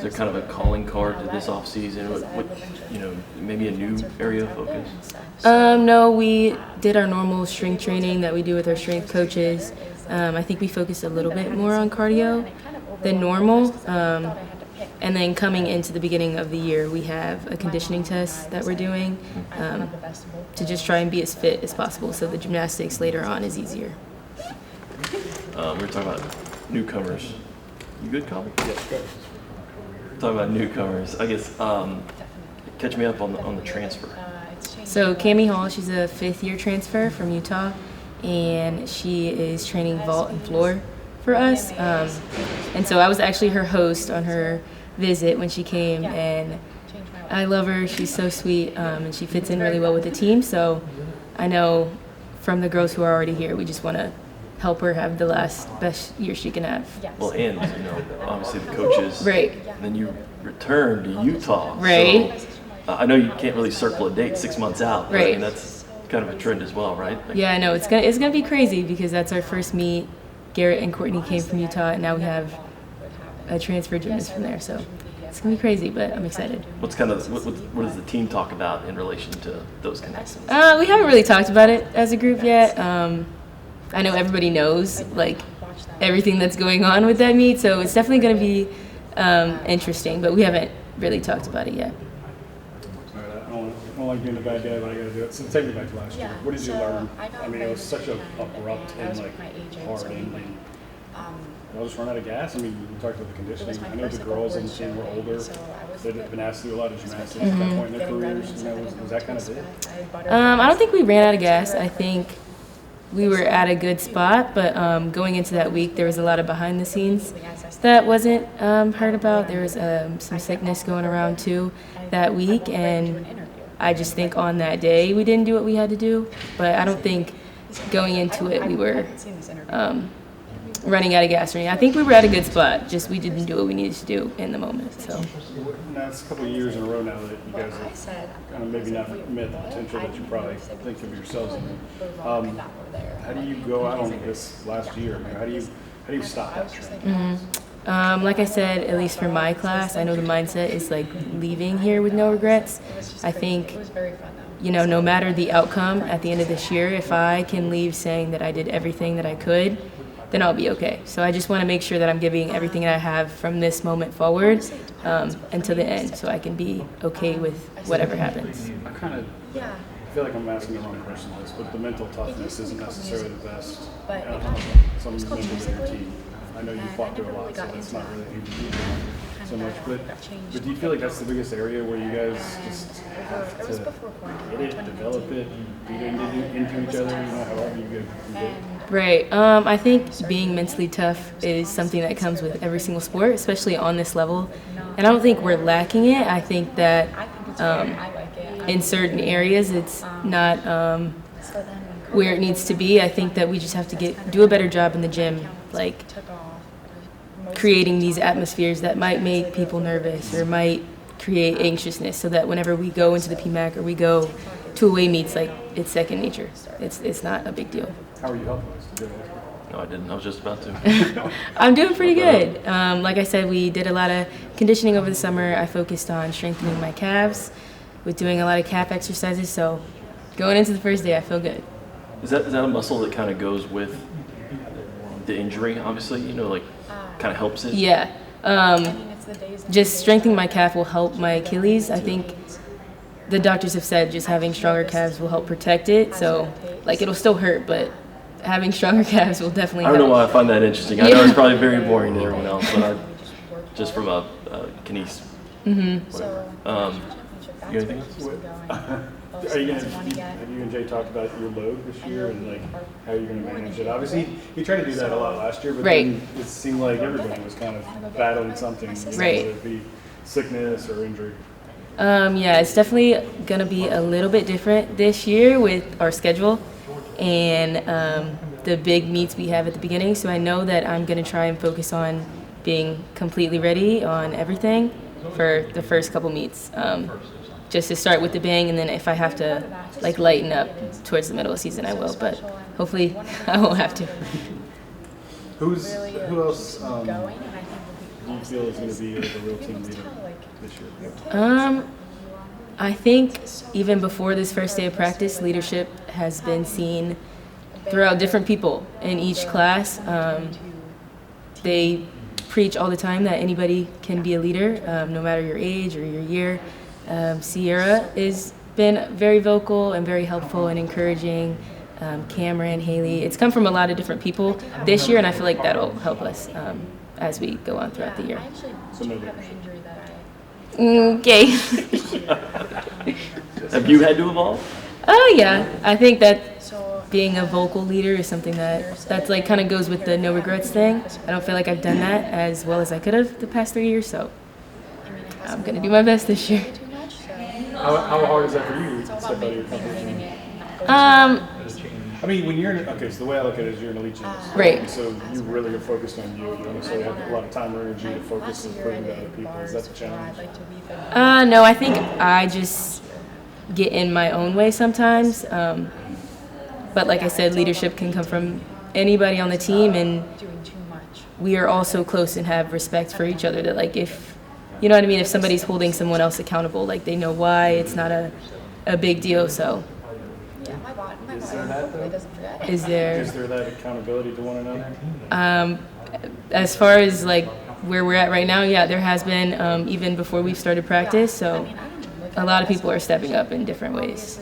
Is there kind of a calling card to this off season? What maybe a new area of focus? No, we did our normal strength training that we do with our strength coaches. I think we focused a little bit more on cardio than normal. And then coming into the beginning of the year, we have a conditioning test that we're doing to just try and be as fit as possible so the gymnastics later on is easier. We're talking about newcomers. You good, Colin? Yes, good. Talking about newcomers. I guess catch me up on the transfer. So Cami Hall, she's a fifth-year transfer from Utah, and she is training vault and floor for us. And so I was actually her host on her visit when she came, and I love her. She's so sweet, and she fits in really well with the team. So I know from the girls who are already here, we just want to help her have the best year she can have. Well, and obviously the coaches. Right. And then you return to Utah. Right. So, I know you can't really circle a date 6 months out. But right. I mean, that's kind of a trend as well, right? Yeah, I know. It's gonna be crazy because that's our first meet. Garrett and Courtney came from Utah, and now we have a transfer gymnast from there. So it's gonna be crazy, but I'm excited. What's kind of what does the team talk about in relation to those connections? We haven't really talked about it as a group yet. I know everybody knows like everything that's going on with that meet, so it's definitely gonna be interesting. But we haven't really talked about it yet. I don't like being a bad guy, but I got to do it. So take me back to last year. What did you learn? I mean, it was such an abrupt and hard ending. I'll just run out of gas. I mean, we talked about the conditioning. I know the girls on the team were older. They'd been asked to do a lot of gymnastics at that point in their careers. Was that kind of it? I don't think we ran out of gas. I think we were at a good spot, but going into that week, there was a lot of behind the scenes that wasn't heard about. There was some sickness going around too that week, and I just think on that day we didn't do what we had to do. But I don't think going into it we were running out of gas or anything. I think we were at a good spot, just we didn't do what we needed to do in the moment. So now it's a couple of years in a row now that you guys have kind of maybe not met the potential that you probably think of yourselves in. How do you go out on this last year? How do you stop that trend? Like I said, at least for my class, I know the mindset is like leaving here with no regrets. I think, no matter the outcome at the end of this year, if I can leave saying that I did everything that I could, then I'll be okay. So I just want to make sure that I'm giving everything that I have from this moment forward until the end, so I can be okay with whatever happens. I feel like I'm asking the wrong person this, but the mental toughness isn't necessarily the best. Some members of your team. I know you fought through a lot, so that's not really so much. But do you feel like that's the biggest area where you guys just have to get it, develop it, beat into each other, however you get it? Right. I think being mentally tough is something that comes with every single sport, especially on this level. And I don't think we're lacking it. I think that in certain areas it's not where it needs to be. I think that we just have to do a better job in the gym, like creating these atmospheres that might make people nervous or might create anxiousness, so that whenever we go into the PMAC or we go to away meets, like it's second nature. It's not a big deal. How are you helping us to do it? No, I didn't. I was just about to. I'm doing pretty good. Like I said, we did a lot of conditioning over the summer. I focused on strengthening my calves with doing a lot of calf exercises. So going into the first day, I feel good. Is that a muscle that kind of goes with the injury, obviously? Kind of helps it? Yeah. Just strengthening my calf will help my Achilles. I think the doctors have said just having stronger calves will help protect it. So, it'll still hurt, but having stronger calves will definitely help. I don't know why I find that interesting. I know it's probably very boring to everyone else, but just from a kinese. You got anything else? Have you and Jay talked about your load this year and how you're going to manage it? Obviously, you tried to do that a lot last year, but then it seemed like everybody was kind of battling something, whether it be sickness or injury. Yeah, it's definitely going to be a little bit different this year with our schedule and the big meets we have at the beginning. So I know that I'm going to try and focus on being completely ready on everything for the first couple meets. Just to start with the bang, and then if I have to lighten up towards the middle of the season, I will. But hopefully, I won't have to. Who else? do you feel is going to be like a real team leader this year? I think even before this first day of practice, leadership has been seen throughout different people in each class. They preach all the time that anybody can be a leader, no matter your age or your year. Sierra has been very vocal and very helpful and encouraging. Cameron, Haley, it's come from a lot of different people this year, and I feel like that'll help us as we go on throughout the year. So no leadership. Okay. Have you had to evolve? Oh yeah, I think that being a vocal leader is something that's like kind of goes with the no regrets thing. I don't feel like I've done that as well as I could have the past 3 years, so I'm gonna do my best this year. How hard is that for you to step out of your comfort zone? I mean, when you're so the way I look at it is you're an elite gymnast. Right. So you really are focused on you. You don't necessarily have a lot of time or energy to focus and put into other people. Is that the challenge? No, I think I just get in my own way sometimes. But like I said, leadership can come from anybody on the team, and we are all so close and have respect for each other that, like, if, you know what I mean, if somebody's holding someone else accountable, like, they know why, it's not a big deal, so. Is there that, though? Is there that accountability to one another? As far as, like, where we're at right now, yeah, there has been, even before we've started practice, so a lot of people are stepping up in different ways.